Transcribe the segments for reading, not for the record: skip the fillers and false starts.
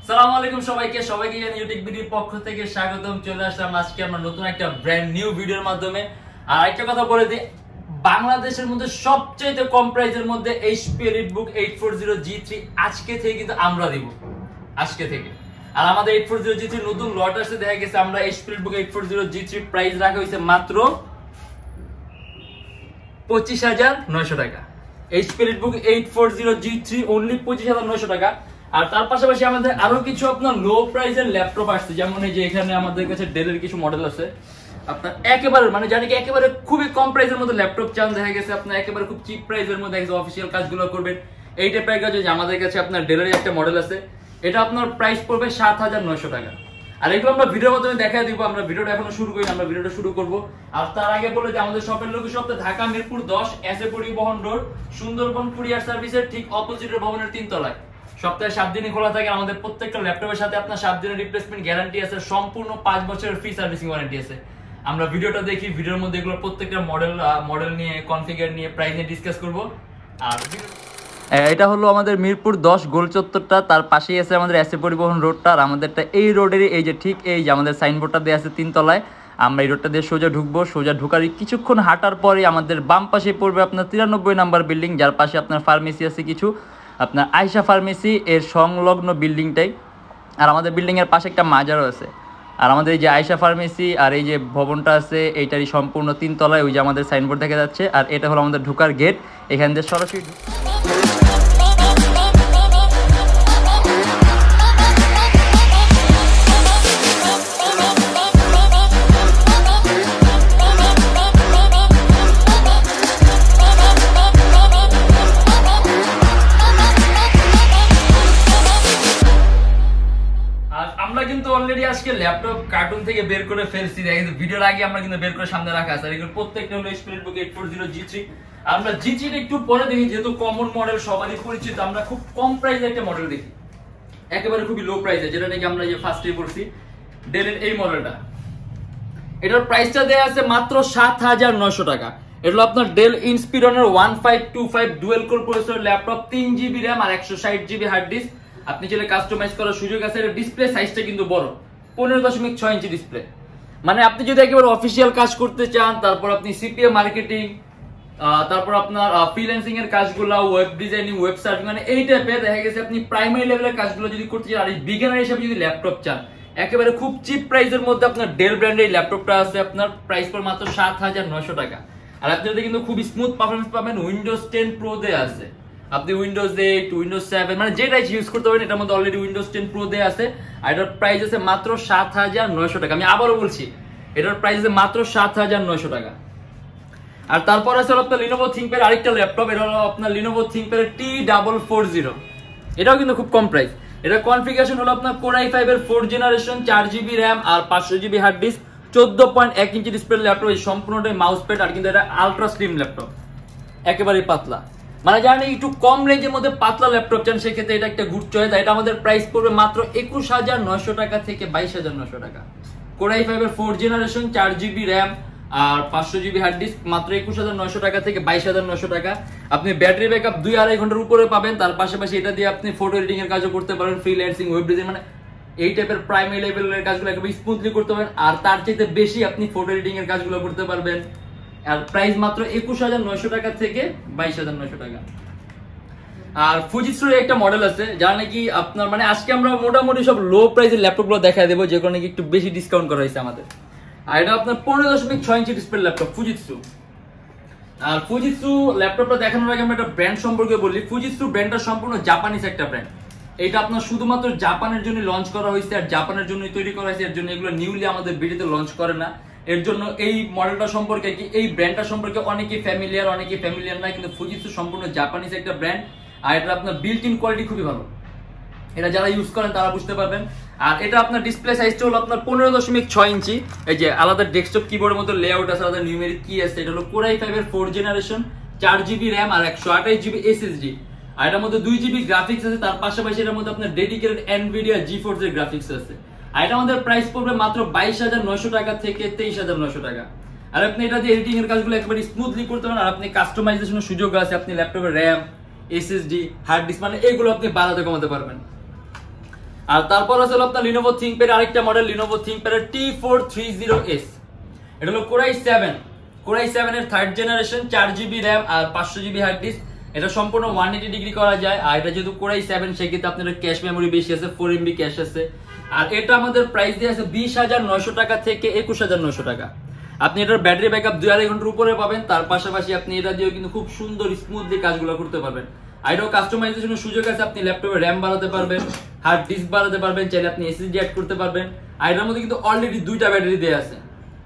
আসসালামু আলাইকুম সবাইকে ইউটিউববিডির পক্ষ থেকে স্বাগতম। চলে আসলাম আজকে আমরা নতুন একটা ব্র্যান্ড নিউ ভিডিওর মাধ্যমে। আর একটা কথা বলে দিই, বাংলাদেশের মধ্যে সবচেয়ে কম প্রাইসের মধ্যে HP EliteBook 840 G3 আজকে থেকে কিন্তু আমরা দিব, আজকে থেকে। আর আমাদের 840 G3 নতুন লট আসছে, দেখা গেছে আমরা HP EliteBook 840 G3 প্রাইস রাখা হয়েছে মাত্র 25,900 টাকা। HP EliteBook 840 G3 অনলি 25,900 টাকা। আর তার পাশাপাশি আমাদের আরো কিছু আপনার লো প্রাইসের ল্যাপটপ আসছে, যেমন এই যে এখানে আমাদের কাছে ডেলের কিছু মডেল আছে। আপনার একেবারে মানে জানি কি একেবারে খুবই কম প্রাইসের মধ্যে ল্যাপটপ চান, দেখা গেছে আপনার একেবারে খুব চিপ প্রাইসের মধ্যে অফিসিয়াল কাজগুলো করবেন, এই টাইপের কাজ। যে আমাদের কাছে আপনার ডেলের একটা মডেল আছে, এটা আপনার প্রাইস পড়বে 7,900 টাকা। আর এগুলো আমরা ভিডিওর মাধ্যমে দেখা দিব। আমরা ভিডিওটা এখনো শুরু করি না, আমরা ভিডিওটা শুরু করব। আর তার আগে বলে যে আমাদের শপের লোকেশন ঢাকা মিরপুর 10 এসএ পরিবহন রোড, সুন্দরবন কুরিয়ার সার্ভিসের ঠিক অপোজিটের ভবনের 3 তলায়। সপ্তাহে 7 দিনই খোলা থাকে। আমাদের প্রত্যেকটা ল্যাপটপের সাথে আপনার 7 দিনের রিপ্লেসমেন্ট গ্যারান্টি আছে, সম্পূর্ণ 5 বছরের ফ্রি সার্ভিসিং ওয়ারেন্টি আছে। আমরা ভিডিওটা দেখি, ভিডিওর মধ্যে এগুলো প্রত্যেকটা মডেল নিয়ে, কনফিগার নিয়ে, প্রাইস নিয়ে ডিসকাস করব। আর এটা হলো আমাদের মিরপুর 10 গোল চত্বরটা, তার পাশেই আছে আমাদের এসএ পরিবহন রোডটা। আর আমাদেরটা এই রোডেরই এই যে ঠিক এই যে আমাদের সাইনবোর্ডটা দেওয়া আছে 3 তলায়। আমরা এই রোডটা দিয়ে সোজা ঢুকবো, সোজা ঢুকার কিছুক্ষণ হাঁটার পরে আমাদের বাম পাশে পড়বে আপনার 93 নাম্বার বিল্ডিং, যার পাশে আপনার ফার্মেসি আছে কিছু, আপনার আয়শা ফার্মেসি এর সংলগ্ন বিল্ডিংটাই। আর আমাদের বিল্ডিংয়ের পাশে একটা মাজারও আছে। আর আমাদের এই যে আয়শা ফার্মেসি আর এই যে ভবনটা আছে এইটারই সম্পূর্ণ 3 তলায়, ওই যে আমাদের সাইনবোর্ড দেখা যাচ্ছে। আর এটা হলো আমাদের ঢোকার গেট, এখান দিয়ে সরাসরি অলরেডি আজকে ল্যাপটপ কার্টুন থেকে বের করে ফেলছি, দেখেন ভিডিওর আগে আমরা কিন্তু বের করে সামনে রাখা আছে। আর এগুলো প্রত্যেকটা হলো HP EliteBook 840 G3। আমরা G3 একটু পরে দেখি, যেহেতু কমন মডেল সবারই পরিচিত, আমরা খুব কম প্রাইসে একটা মডেল দেখি, একেবারে খুবই লো প্রাইসে, যেটা নাকি আমরা যে ফার্স্টে পড়ছি ডেলের এই মডেলটা। এটার প্রাইসটা দেয়া আছে মাত্র 7,900 টাকা। এটা হলো আপনার ডেল ইনস্পিরনের 1525 dual core processor laptop, 3GB RAM আর 160GB হার্ড ডিস্ক। আপনি চাইলে কাস্টমাইজ করার সুযোগ আছে। এর ডিসপ্লে সাইজটা কিন্তু বড়, 15.6 ইঞ্চি ডিসপ্লে। মানে আপনি যদি একেবারে অফিসিয়াল কাজ করতে চান, তারপর আপনি সিপিএ মার্কেটিং, তারপর আপনার ফ্রিল্যান্সিং এর কাজগুলো, ওয়েব ডিজাইনিং, ওয়েব সার্ভিং, মানে এই টাইপের দেখা গেছে আপনি প্রাইমারি লেভেলের কাজগুলো যদি করতে চান, আর বিগিনার হিসেবে যদি ল্যাপটপ চান, একেবারে খুব চিপ প্রাইসের মধ্যে আপনার ডেল ব্র্যান্ডের এই ল্যাপটপটা আছে। আপনার প্রাইস পড়ে মাত্র 7,900 টাকা। আর আপনি যদি কিন্তু খুব স্মুথ পারফরম্যান্স পাবেন, উইন্ডোজ 10 প্রো দেয়া আছে। আপনি উইন্ডোজ 8, উইন্ডোজ 7 মানে যেটাই ইউজ করতে পারেন, এটার মধ্যে অলরেডি উইন্ডোজ 10 প্রো দেয়া আছে। আর এটার প্রাইস আছে মাত্র 7,900 টাকা। আমি আবারও বলছি, এটার প্রাইস আছে মাত্র 7,900 টাকা। আর তারপর আছে আপনার লিনোভো থিংকপ্যাড আরেকটা ল্যাপটপ, এটা হলো আপনার লিনোভো থিংকপ্যাড T440। এটাও কিন্তু খুব কম প্রাইস। এটা কনফিগারেশন হলো আপনার Core i5 এর 4th জেনারেশন, 4GB RAM আর 500GB hard disk, 14.1 inch display laptop. এই সম্পূর্ণটাই মাউস প্যাড, আর কিন্তু এটা আলট্রা স্লিম ল্যাপটপ, একেবারে পাতলা। মানে জানেন একটু কম রেঞ্জের মধ্যে পাতলা ল্যাপটপ চান, সেক্ষেত্রে এটা একটা গুড চয়েস। এটা আমাদের প্রাইস পড়বে মাত্র 21,900 টাকা থেকে 22,900 টাকা। Core i5 এর 4th জেনারেশন, 4GB RAM আর 500GB হার্ড ডিস্ক, মাত্র 21,900 টাকা থেকে 22,900 টাকা। আপনি ব্যাটারি ব্যাকআপ 2-2.5 ঘন্টার উপরে পাবেন। তার পাশাপাশি এটা দিয়ে আপনি ফটো এডিটিং এর কাজও করতে পারেন, ফ্রিল্যান্সিং, ওয়েব ডিজাইন, মানে এই টাইপের প্রাইমারি লেভেলের কাজগুলো একেবারে স্মুথলি করতে পারেন। আর তার চাইতে বেশি আপনি ফটো এডিটিং এর কাজগুলো করতে পারবেন। আর প্রাইস মাত্র 21,900 টাকা থেকে 22,900 টাকা। আর ফুজিৎসুর একটা মডেল আছে, যার নাকি আপনার মানে আজকে আমরা মোটামুটি সব লো প্রাইসের ল্যাপটপগুলো দেখায় দেবো, যেগুলো নাকি একটু বেশি ডিসকাউন্ট করা হয়েছে আমাদের। আর এটা আপনার 15.6 ইঞ্চি ডিসপ্লে ল্যাপটপ ফুজিৎসু। আর ফুজিৎসু ল্যাপটপটা দেখানোর আগে আমরা একটা ব্র্যান্ড সম্পর্কে বলি। ফুজিৎসু ব্র্যান্ডটা সম্পূর্ণ জাপানিজ একটা ব্র্যান্ড। এটা আপনার শুধুমাত্র জাপানের জন্য লঞ্চ করা হয়েছে, আর জাপানের জন্যই তৈরি করা হয়েছে। এর জন্য এগুলো নিউলি আমাদের ভিডিওতে লঞ্চ করে না। এর জন্য এই মডেলটা সম্পর্কে কি এই ব্র্যান্ডটা সম্পর্কে অনেকেই ফ্যামিলিয়ার না, কিন্তু ফুজিৎসু সম্পূর্ণ জাপানিজ একটা ব্র্যান্ড। আর এটা আপনার বিল্ট ইন কোয়ালিটি খুবই ভালো, এটা যারা ইউজ করেন তারা বুঝতে পারবেন। আর এটা আপনার ডিসপ্লে সাইজটা হলো আপনার 15.6 ইঞ্চি। এই যে আলাদা ডেস্কটপ কিবোর্ডের মতো লেআউট আছে, আলাদা নিউমেরিক কি আছে। এটা হলো Core i5 এর 4th জেনারেশন, 4GB RAM আর 128GB SSD। আর এটার মধ্যে 2GB গ্রাফিক্স আছে। তার পাশাপাশি এটার মধ্যে আপনার ডেডিকেটেড NVIDIA GeForce এর গ্রাফিক্স আছে। আর এটা আমাদের প্রাইস পড়বে মাত্র 22,900 টাকা থেকে 23,900 টাকা। আর আপনি এটা দিয়ে এডিটিং এর কাজগুলো একেবারে স্মুথলি করতে পারেন। আর আপনি কাস্টমাইজেশনের সুযোগ আছে, আপনি ল্যাপটপের RAM, SSD, হার্ড ডিস্ক মানে এগুলো আপনি বাড়াতে কমাতে পারবেন। আর তারপর আছে আপনার Lenovo ThinkPad আরেকটা মডেল Lenovo ThinkPad T430S। এটা হলো Core i7 এর 3rd জেনারেশন, 4GB RAM আর 500GB হার্ড ডিস্ক। এটা সম্পূর্ণ 180 ডিগ্রি করা যায়। আর এটা যেহেতু Core i7 সেক্ষেত্রে আপনার ক্যাশ মেমোরি বেশি আছে, 4MB ক্যাশ আছে। আর এটা আমাদের প্রাইস দিয়ে আছে 20,900 টাকা থেকে 21,900 টাকা। আপনি এটার ব্যাটারি ব্যাকআপ 2.5 ঘন্টার উপরে পাবেন। তার পাশাপাশি আপনি এটা দিয়েও কিন্তু খুব সুন্দর স্মুথলি কাজগুলো করতে পারবেন। আর এটাও কাস্টমাইজেশনের সুযোগ আছে, আপনি ল্যাপটপে র্যাম বাড়াতে পারবেন, হার্ড ডিস্ক বাড়াতে পারবেন, চাইলে আপনি এসএসডি অ্যাড করতে পারবেন। আর এটার মধ্যে কিন্তু অলরেডি 2টা ব্যাটারি দেয়া আছে।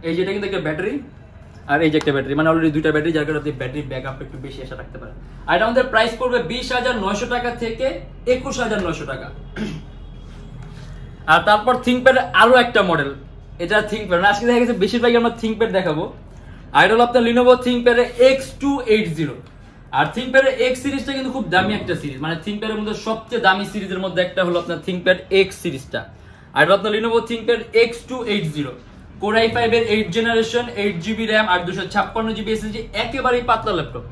এই যেটা কিন্তু একটা ব্যাটারি আর এই যে একটা ব্যাটারি, মানে অলরেডি 2টা ব্যাটারি, যার কারণে আপনি ব্যাটারি ব্যাকআপ একটু বেশি আশা রাখতে পারেন। আর এটা আমাদের প্রাইস পড়বে 20,900 টাকা থেকে 21,900 টাকা। আর তারপর ThinkPad আরো একটা মডেল, এটা ThinkPad আজকে দেখা গেছে বেশিরভাগই আমরা ThinkPad দেখাবো। আর এটা হলো আপনার Lenovo ThinkPad X280। আর ThinkPad X সিরিজটা কিন্তু খুব দামি একটা সিরিজ, মানে ThinkPad এর মধ্যে সবচেয়ে দামি সিরিজের মধ্যে একটা হলো আপনার ThinkPad X সিরিজটা। আর এটা আপনার Lenovo ThinkPad X280, Core i5 এর 8th জেনারেশন, 8GB RAM আর 256GB SSD, একেবারেই পাতলা ল্যাপটপ,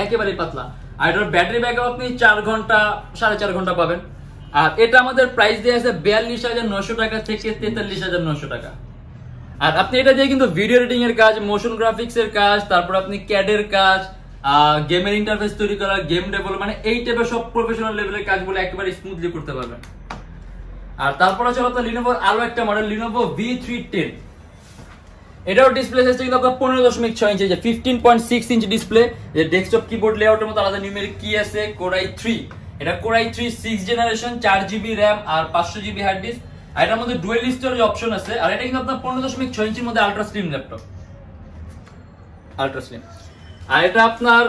একেবারেই পাতলা। আর এটার ব্যাটারি ব্যাকআপ আপনি 4 ঘন্টা 4.5 ঘন্টা পাবেন। আর এটা আমাদের প্রাইস দিয়ে আছে 42,900 টাকা থেকে 43,900 টাকা। আর আপনি এটা দিয়ে কিন্তু ভিডিও এডিটিং এর কাজ, মোশন গ্রাফিক্স এর কাজ, তারপর আপনি ক্যাড এর কাজ, গেমের ইন্টারফেস তৈরি করা, গেম ডেভেলপ, মানে এই টাইপের সব প্রফেশনাল লেভেলের কাজগুলো একেবারে স্মুথলি করতে পারবেন। আর তারপর আছে আপনার Lenovo আরো একটা মডেল Lenovo V310। এটাও ডিসপ্লে সাইজটা কিন্তু আপনার 15.6 ইঞ্চি, যে 15.6 ইঞ্চি ডিসপ্লে। যে ডেস্কটপ কিবোর্ড লেআউটের মতো আলাদা নিউমেরিক কি আছে, Core i3, এটা Core i3 6th generation, 4GB RAM আর 500GB হার্ড ডিস্ক। আর এটার মধ্যে ডুয়াল স্টোরেজ অপশন আছে। আর এটা কিন্তু আপনার 15.6 ইঞ্চির মধ্যে ultra slim laptop, ultra slim. আর এটা আপনার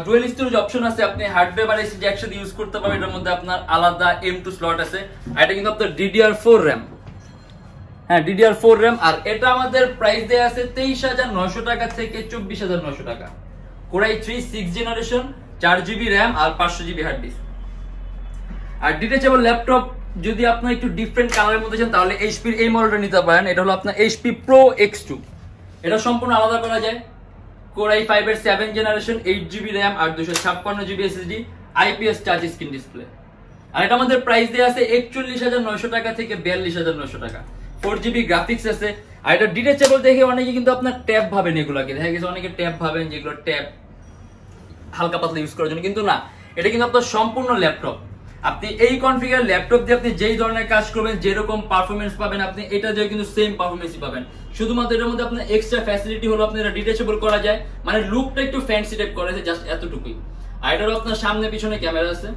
ডুয়াল স্টোরেজ অপশন আছে, আপনি হার্ডওয়্যার আর এসএসডি একসাথে ইউজ করতে পারবেন। এটার মধ্যে আপনার আলাদা M2 স্লট আছে। আর এটা কিন্তু আপনার DDR4 RAM, হ্যাঁ DDR4 RAM। আর এটা আমাদের প্রাইস দেয়া আছে 23,900 টাকা থেকে 24,900 টাকা। Core i3 6th generation, 4GB RAM আর 500GB হার্ড ডিস্ক। আর ডিটেচেবল ল্যাপটপ যদি আপনার একটু ডিফারেন্ট কালারের মধ্যে চান তাহলে এইচপির এই মডেলটা নিতে পারেন। এটা হলো আপনার HP Pro X2। এটা সম্পূর্ণ আলাদা করা যায়। Core i5 এর 7th জেনারেশন, 8GB RAM আর 256GB SSD, IPS touch screen display. আর এটা আমাদের প্রাইস দেয়া আছে 41,900 টাকা থেকে 42,900 টাকা। 4GB গ্রাফিক্স আছে। আর এটা ডিটেচেবল দেখে অনেকে কিন্তু আপনার ট্যাব ভাবেন, এগুলোকে দেখা গেছে অনেকে ট্যাব ভাবেন যেগুলো ট্যাব হালকা পাতলা ইউজ করার জন্য, কিন্তু না, এটা কিন্তু আপনার সম্পূর্ণ ল্যাপটপ। আপনি এই কনফিগার ল্যাপটপ দিয়ে আপনি যেই ধরনের কাজ করবেন, যেরকম পারফরমেন্স পাবেন আপনি এটা দিয়ে কিন্তু সেম পারফরমেন্সই পাবেন। শুধুমাত্র এটার মধ্যে আপনার এক্সট্রা ফ্যাসিলিটি হলো আপনি এটা ডিটেচেবল করা যায়, মানে লুকটা একটু ফ্যান্সি টাইপ করা আছে, জাস্ট এতটুকুই। আর এটার আপনার সামনে পিছনে ক্যামেরা আছে।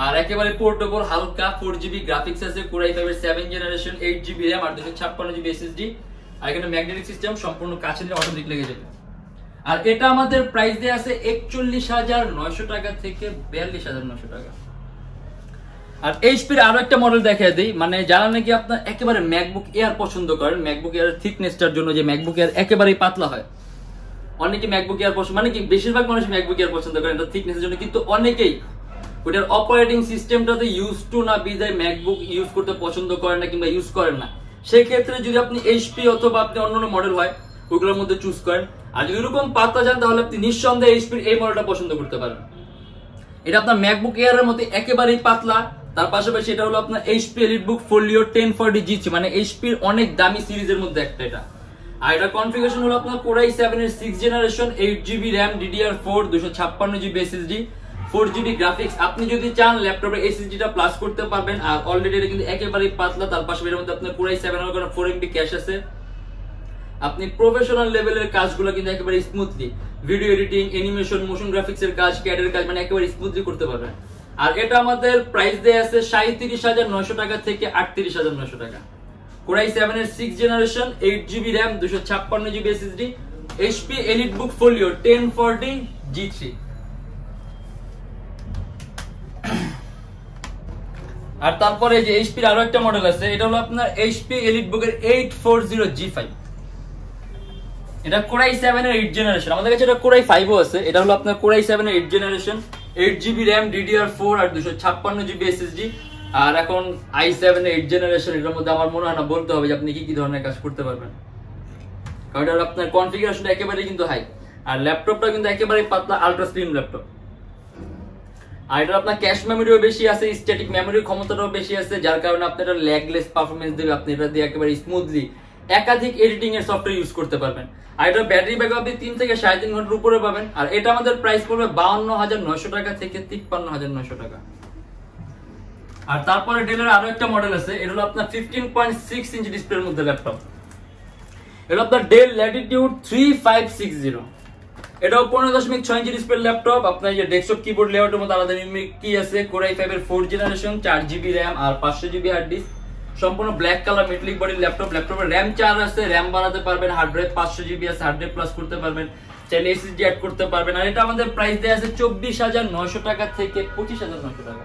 আর একেবারে পোর্টেবল, হালকা 4GB গ্রাফিক্স আছে, Core i5 এর 7th জেনারেশন, 8GB RAM আর 256GB SSD। আর এখানে ম্যাগনেটিক সিস্টেম, সম্পূর্ণ কাছে নিলে অটোমেটিক লেগে যাবে। আর এটা আমাদের প্রাইস দেয়া আছে 41,900 টাকা থেকে 42,900 টাকা। আর এইচপির আরো একটা মডেল দেখায় দেই, মানে যারা নাকি আপনার একেবারে ম্যাকবুক এয়ার পছন্দ করেন, ম্যাকবুক এয়ার থিকনেসটার জন্য, যে ম্যাকবুক এয়ার একেবারেই পাতলা হয়, অনেকে ম্যাকবুক এয়ার পছন্দ, মানে কি বেশিরভাগ মানুষ ম্যাকবুক এয়ার পছন্দ করেন এটা থিকনেসের জন্য, কিন্তু অনেকেই ওটার অপারেটিং সিস্টেমটাতে ইউজ টু না বিদায় ম্যাকবুক ইউজ করতে পছন্দ করেন না কিংবা ইউজ করেন না। সেই ক্ষেত্রে যদি আপনি এইচপি অথবা আপনি অন্যান্য মডেল হয় ওইগুলোর মধ্যে চুজ করেন। আর যদি এরকম পাতলা যান তাহলে আপনি নিঃসন্দেহে এইচপির এই মডেলটা পছন্দ করতে পারেন। এটা আপনার ম্যাকবুক এয়ারের মধ্যে একেবারেই পাতলা। তার পাশাপাশি এটা হলো আপনার HP EliteBook Folio 1040 GC, মানে এইচপির অনেক দামি সিরিজের মধ্যে একটা এটা। আর এটা কনফিগারেশন হলো আপনার Core i7 এর 6th generation, 8GB RAM, DDR4, 256GB SSD, 4GB graphics. আপনি যদি চান ল্যাপটপের SSDটা প্লাস করতে পারবেন। আর অলরেডি এটা কিন্তু একেবারেই পাতলা। তার পাশাপাশি এর মধ্যে আপনার Core i7 এর কোনো 4MB ক্যাশ আছে। আপনি প্রফেশনাল লেভেলের কাজগুলো কিন্তু একেবারে smoothly, video editing, animation, motion graphics এর কাজ, ক্যাড এর কাজ, মানে একেবারে স্মুথলি করতে পারবেন। আর এটা আমাদের প্রাইস দেয়া আছে 37,900 টাকা থেকে 38,900 টাকা। Core i7 এর 6th generation, 8GB RAM, 256GB SSD, HP EliteBook Folio 1040 G3। আর তারপরে যে HP এর আরো একটা মডেল আছে, এটা হলো আপনার HP EliteBook এর 840 G5। এটা Core i7 এর 8th জেনারেশন, আমাদের কাছে এটা Core i5 ও আছে। এটা হলো আপনার Core i7 এর 8th generation, 8GB RAM, DDR4 আর 256GB SSD। আর এখন i7 এর 8th জেনারেশন, এটার মধ্যে আমার মনে হয় না বলতে হবে যে আপনি কি কি ধরনের কাজ করতে পারবেন, কারণ এটা আপনার কনফিগারেশনটা একেবারে কিন্তু হাই। আর ল্যাপটপটা কিন্তু একেবারে পাতলা, আলট্রা স্লিম ল্যাপটপ। আর এটা আপনার ক্যাশ মেমোরিও বেশি আছে, স্ট্যাটিক মেমোরির ক্ষমতাটাও বেশি আছে, যার কারণে আপনি এটা ল্যাগলেস পারফরমেন্স দেবে। আপনি এটা দিয়ে একেবারে স্মুথলি একাধিক এডিটিং এর সফটওয়্যার ইউজ করতে পারবেন। আর এটা ব্যাটারি ব্যাকআপ আপনি 3 থেকে 3.5 ঘন্টার উপরে পাবেন। আর এটা আমাদের প্রাইস পড়বে 52,900 টাকা থেকে 53,900 টাকা। আর তারপরে ডেলের আরো একটা মডেল আছে, এটা হলো আপনার 15.6 ইঞ্চি ডিসপ্লের মধ্যে ল্যাপটপ। এটা আপনার ডেল ল্যাটিটিউড 3560। এটাও 15.6 ইঞ্চি ডিসপ্লে ল্যাপটপ। আপনার যে ডেস্কটপ কিবোর্ড লেআউটের মধ্যে আলাদা ইউনিক কি আছে, Core i5 এর 4th জেনারেশন, 4GB RAM আর 500GB হার্ড ডিস্ক, সম্পূর্ণ black colour metallic body laptop. ল্যাপটপের RAM 4 আছে, RAM বাড়াতে পারবেন, হার্ড ড্রাইভ 500GB আছে, হার্ড ড্রাইভ প্লাস করতে পারবেন, চাইলে SSD অ্যাড করতে পারবেন। আর এটা আমাদের প্রাইস দেয়া আছে 24,900 টাকা থেকে 25,900 টাকা।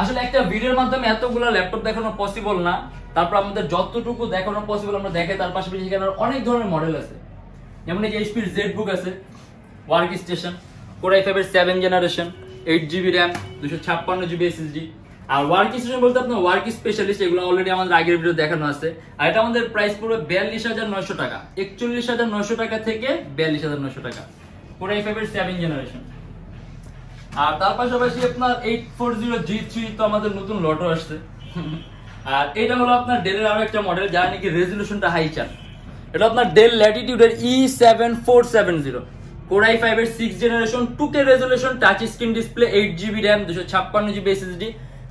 আসলে একটা ভিডিওর মাধ্যমে এতগুলো ল্যাপটপ দেখানো পসিবল না, তারপর আমাদের যতটুকু দেখানো পসিবল আমরা দেখাই। তার পাশাপাশি এখানে অনেক ধরনের মডেল আছে, যেমন এই যে এইচপির জেডবুক আছে, ওয়ার্ক স্টেশন, Core i5 এর 7th generation, 8GB RAM, 256GB SSD। আর ওয়ার্ক স্টেশন বলতে আপনার ওয়ার্ক স্পেশালিস্ট, এগুলো অলরেডি আমাদের আগের ভিডিও দেখানো আছে। আর এটা আমাদের প্রাইস পড়বে 42,900 টাকা, 41,900 টাকা থেকে 42,900 টাকা, Core i5 এর 7th জেনারেশন। আর তার পাশাপাশি আপনার 840G3 তো আমাদের নতুন লটও আসছে। আর এটা হলো আপনার ডেলের আরো একটা মডেল, যার নাকি রেজলিউশনটা হাই চান। এটা আপনার ডেল ল্যাটিটিউডের E7470, Core i5 এর 6th generation, 2K resolution, touch screen display, 8GB RAM, 256GB SSD।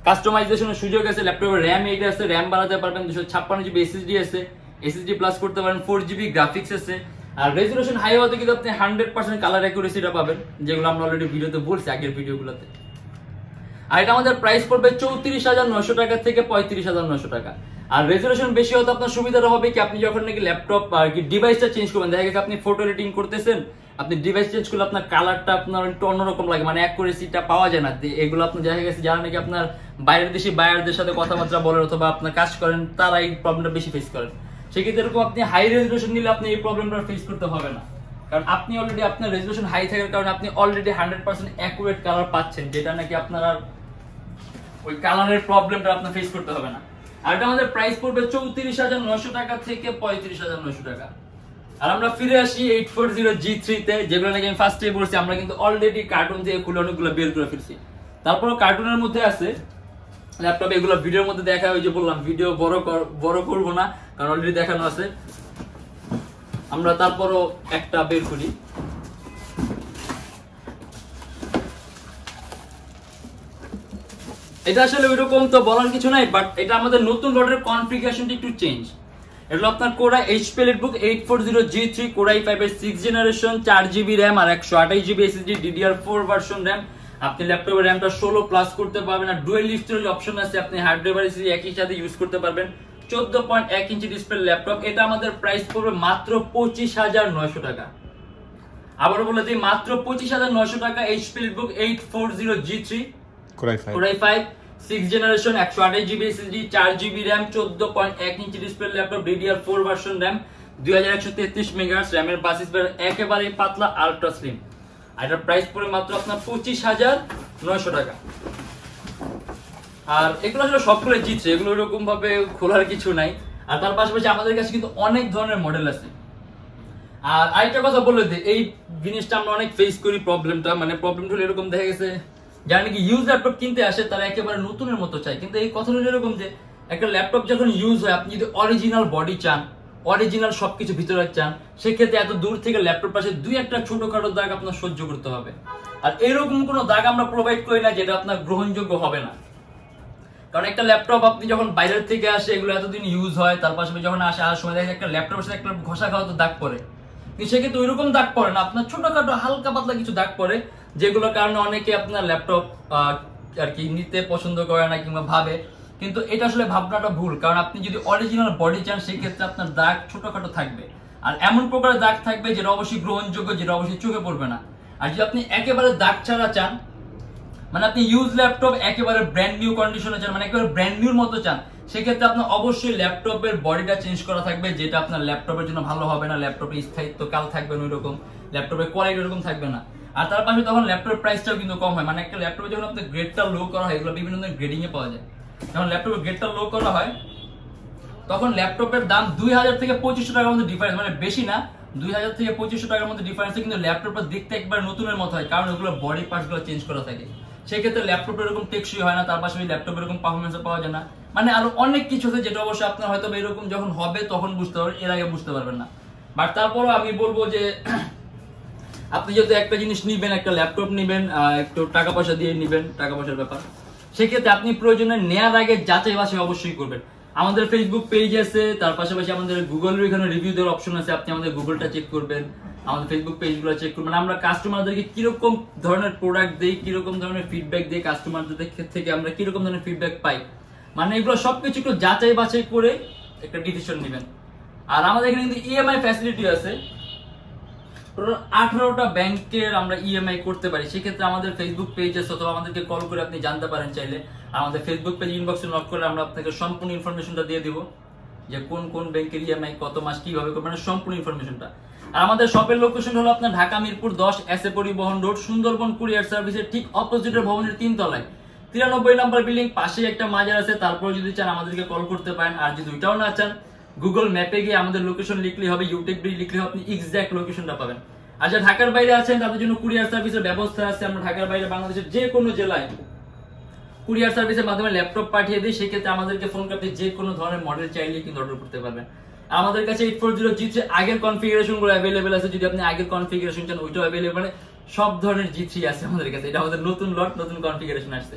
কাস্টমাইজেশনের সুযোগ আছে, ল্যাপটপের RAM 8 আছে, RAM বাড়াতে পারবেন, 256GB SSD আছে, SSD প্লাস করতে পারেন, 4GB গ্রাফিক্স আছে। আর রেজলিউশন হাই হতে কিন্তু আপনি 100% কালার অ্যাকুরেসিটা পাবেন, যেগুলো আমরা অলরেডি ভিডিওতে বলছি আগের ভিডিওগুলোতে। আর এটা আমাদের প্রাইস পড়বে 34,900 টাকা থেকে 35,900 টাকা। আর রেজলিউশন বেশি হতে আপনার সুবিধাটা হবে কি, আপনি যখন নাকি ল্যাপটপ আর কি ডিভাইসটা চেঞ্জ করবেন, দেখা গেছে আপনি ফটো এডিটিং করতেছেন, আপনি ডিভাইস চেঞ্জ করলে আপনার কালারটা আপনার একটু অন্যরকম লাগে, মানে অ্যাকুরেসিটা পাওয়া যায় না। এগুলো আপনার দেখা গেছে যারা নাকি আপনার বাইরের দেশি বায়ারদের সাথে কথাবার্তা বলেন অথবা আপনার কাজ করেন, তারা এই প্রবলেমটা বেশি ফেস করেন। সেক্ষেত্রে এরকম আপনি হাই রেজলিউশন নিলে আপনি এই প্রবলেমটা ফেস করতে হবে না, কারণ আপনি অলরেডি আপনার রেজলিউশন হাই থাকার কারণে আপনি অলরেডি 100% অ্যাকুরেট কালার পাচ্ছেন, যেটা নাকি আপনার আর ওই কালারের প্রবলেমটা আপনার ফেস করতে হবে না। আর এটা আমাদের প্রাইস পড়বে 34,900 টাকা থেকে 35,900 টাকা। আর আমরা ফিরে আসি 840G3 তে, যেগুলো নাকি আমি ফার্স্টে বলছি আমরা কিন্তু অলরেডি কার্টুন দিয়ে খুলে অনেকগুলো বের করে ফেলছি। তারপর কার্টুনের মধ্যে আছে ল্যাপটপ, এগুলো ভিডিওর মধ্যে দেখা, ওই যে বললাম ভিডিও বড় করব না, কারণ অলরেডি দেখানো আছে। আমরা তারপরও একটা বের করি। এটা আসলে ওইরকম তো বলার কিছু নাই, বাট এটা আমাদের নতুন লটের কনফিগারেশনটা একটু চেঞ্জ। এটা আপনার Core HP Book 840G3, Core i5 এর 6th জেনারেশন, 4GB RAM আর 128GB SSD, DDR4 version RAM। আপনি ল্যাপটপের র্যামটা 16 প্লাস করতে পারবেন, আর ডুয়াল স্টোরেজ অপশন আছে, আপনি হার্ড ড্রাইভ আর SSD একই সাথে ইউজ করতে পারবেন। 14.1 ইঞ্চি ডিসপ্লে ল্যাপটপ। এটা আমাদের প্রাইস পড়বে মাত্র 25,900 টাকা। আবারও বলে দিই, মাত্র 25,900 টাকা। HP Book 840G3, Core i5 6th generation, 128GB SSD, 4GB RAM, 14.1 inch display laptop, DDR4 version RAM, 2133 megahertz RAM এর বাস স্পেয়ার, একেবারে পাতলা আলট্রা স্লিম। আর এটার প্রাইস পড়ে মাত্র আপনার 25,900 টাকা। আর এগুলো আসলে সবগুলো G3, এগুলো এরকম ভাবে খোলার কিছু নাই। আর তার পাশাপাশি আমাদের কাছে কিন্তু অনেক ধরনের মডেল আছে। আর আরেকটা কথা বলে দিই, এই জিনিসটা আমরা অনেক ফেস করি প্রবলেমটা, মানে প্রবলেমটা হলো এরকম, দেখা গেছে যারা নাকি ইউজ ল্যাপটপ কিনতে আসে তারা একেবারে নতুনের মতো চায়, কিন্তু এই কথাটা এরকম যে একটা ল্যাপটপ যখন ইউজ হয়, আপনি যদি অরিজিনাল বডি চান, অরিজিনাল সবকিছু ভিতরে চান, সেক্ষেত্রে এত দূর থেকে ল্যাপটপ পাশে দুই একটা ছোটখাটো দাগ আপনার সহ্য করতে হবে। আর এরকম কোনো দাগ আমরা প্রোভাইড করি না যেটা আপনার গ্রহণযোগ্য হবে না, কারণ একটা ল্যাপটপ আপনি যখন বাইরের থেকে আসে, এগুলো এতদিন ইউজ হয়, তার পাশাপাশি যখন আসার সময় দেখা একটা ল্যাপটপের সাথে একটা ঘষা খাওয়া তো দাগ পড়ে, কিন্তু সেক্ষেত্রে ওইরকম দাগ পড়ে না, আপনার ছোটখাটো হালকা পাতলা কিছু দাগ পড়ে, যেগুলোর কারণে অনেকে আপনার ল্যাপটপ আর কি নিতে পছন্দ করে না কিংবা ভাবে, কিন্তু এটা আসলে ভাবনাটা ভুল। কারণ আপনি যদি অরিজিনাল বডি চান, সেক্ষেত্রে আপনার দাগ ছোটখাটো থাকবে, আর এমন প্রকারের দাগ থাকবে যেটা অবশ্যই গ্রহণযোগ্য, যেটা অবশ্যই চোখে পড়বে না। আর যদি আপনি একেবারে দাগ ছাড়া চান, মানে আপনি ইউজ ল্যাপটপ একেবারে ব্র্যান্ড নিউ কন্ডিশনে চান, মানে একেবারে ব্র্যান্ড নিউর মতো চান, সেক্ষেত্রে আপনার অবশ্যই ল্যাপটপের বডিটা চেঞ্জ করা থাকবে, যেটা আপনার ল্যাপটপের জন্য ভালো হবে না। ল্যাপটপের স্থায়িত্ব কাল থাকবে না ওইরকম, ল্যাপটপের কোয়ালিটি ওরকম থাকবে না। আর তার পাশে তখন ল্যাপটপের প্রাইসটাও কিন্তু কম হয়, মানে একটা ল্যাপটপে যখন আপনার গ্রেডটা লো করা হয়, এগুলো বিভিন্ন ধরনের গ্রেডিং এ পাওয়া যায়, যখন ল্যাপটপের গ্রেডটা লো করা হয় তখন ল্যাপটপের দাম 2,000 থেকে 2,500 টাকার মধ্যে ডিফারেন্স, মানে বেশি না, 2,000 থেকে 2,500 টাকার মধ্যে ডিফারেন্সে কিন্তু ল্যাপটপটা দেখতে একবার নতুনের মতো হয়, কারণ ওগুলো বডি পার্টস গুলো চেঞ্জ করা থাকে। সেক্ষেত্রে ল্যাপটপ এরকম টেকসই হয় না, তার পাশে ল্যাপটপ এরকম পারফরমেন্স পাওয়া যায় না, মানে আরো অনেক কিছু আছে যেটা অবশ্যই আপনার হয়তো এরকম যখন হবে তখন বুঝতে পারবেন, এর আগে বুঝতে পারবেন না। বাট তারপরও আমি বলবো যে আপনি যদি একটা জিনিস নিবেন, একটা ল্যাপটপ নিবেন, একটু টাকা পয়সা দিয়ে নিবেন, টাকা পয়সার ব্যাপার, সেক্ষেত্রে আপনি প্রয়োজনে নেওয়ার আগে যাচাই বাছাই অবশ্যই করবেন। আমাদের ফেসবুক পেজ আছে, তার পাশাপাশি আমাদের গুগলের এখানে রিভিউ দেওয়ার অপশন আছে, আপনি আমাদের গুগলটা চেক করবেন, আমাদের ফেসবুক পেজগুলো চেক করবেন। আমরা কাস্টমারদেরকে কিরকম ধরনের প্রোডাক্ট দিই, কিরকম ধরনের ফিডব্যাক দিই, কাস্টমারদের থেকে আমরা কিরকম ধরনের ফিডব্যাক পাই, মানে এগুলো সবকিছু একটু যাচাই বাছাই করে একটা ডিসিশন নেবেন। আর আমাদের এখানে কিন্তু ইএমআই ফ্যাসিলিটি আছে, 18টা ব্যাংকের আমরা ইএমআই করতে পারি। সেক্ষেত্রে আমাদের ফেসবুক পেজ আছে, অথবা আমাদেরকে কল করে আপনি জানতে পারেন চাইলে। আমাদের ফেসবুক পেজ ইনবক্সে নক করে আমরা আপনাকে সম্পূর্ণ ইনফরমেশনটা দিয়ে দিব, যে কোন কোন ব্যাংকের ইএমআই কত মাস কিভাবে করবেন, মানে সম্পূর্ণ ইনফরমেশনটা। আর আমাদের শপের লোকেশন হলো আপনার ঢাকা মিরপুর 10 এসএ পরিবহন রোড, সুন্দরবন কুরিয়ার সার্ভিসের ঠিক অপোজিটের ভবনের 3 তলায় 93 নম্বর বিল্ডিং, পাশে একটা মাজার আছে। তারপর যদি চান আমাদেরকে কল করতে পারেন, আর যদি ওইটাও না চান গুগল ম্যাপে গিয়ে আমাদের লোকেশন লিখলেই হবে, ইউটেকবি লিখলে আপনি এক্সাক্ট লোকেশনটা পাবেন। আর যারা ঢাকার বাইরে আছেন তাদের জন্য কুরিয়ার সার্ভিসের ব্যবস্থা আছে। আমরা ঢাকার বাইরে বাংলাদেশের যে কোনো জেলায় কুরিয়ার সার্ভিসের মাধ্যমে ল্যাপটপ পাঠিয়ে দিই। সেক্ষেত্রে আমাদেরকে ফোন করতে যে কোনো ধরনের মডেল চাইলে কিন্তু অর্ডার করতে পারবেন। আমাদের কাছে 840G3 আগের কনফিগারেশন গুলো অ্যাভেলেবেল আছে, যদি আপনি আগের কনফিগারেশন চান ওইটাও অ্যাভেলেবেল, মানে সব ধরনের G3 আছে আমাদের কাছে। এটা আমাদের নতুন লট, নতুন কনফিগারেশন আসছে।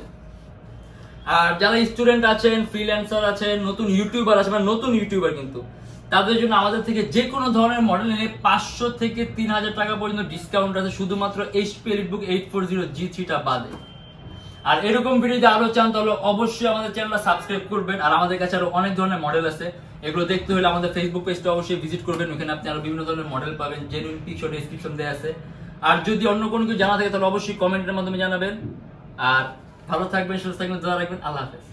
আর যারা স্টুডেন্ট আছেন, ফ্রিল্যান্সার আছেন, নতুন ইউটিউবার আছেন, মানে নতুন ইউটিউবার কিন্তু তাদের জন্য আমাদের থেকে যে কোনো ধরনের মডেল নিলে 500 থেকে 3000 টাকা পর্যন্ত ডিসকাউন্ট আছে, শুধুমাত্র HP EliteBook 840G3টা বাদে। আর এরকম ভিডিও যদি আরো চান তাহলে অবশ্যই আমাদের চ্যানেলটা সাবস্ক্রাইব করবেন। আর আমাদের কাছে আরো অনেক ধরনের মডেল আছে, এগুলো দেখতে হলে আমাদের ফেসবুক পেজটা অবশ্যই ভিজিট করবেন, ওখানে আপনি আরো বিভিন্ন ধরনের মডেল পাবেন, জেনুইন পিকচার ডেসক্রিপশন দেওয়া আছে। আর যদি অন্য কোনো কিছু জানা থাকে তাহলে অবশ্যই কমেন্টের মাধ্যমে জানাবেন। আর ভালো থাকবেন, সুস্থ থাকবেন, দোয়া রাখবেন। আল্লাহ হাফেজ।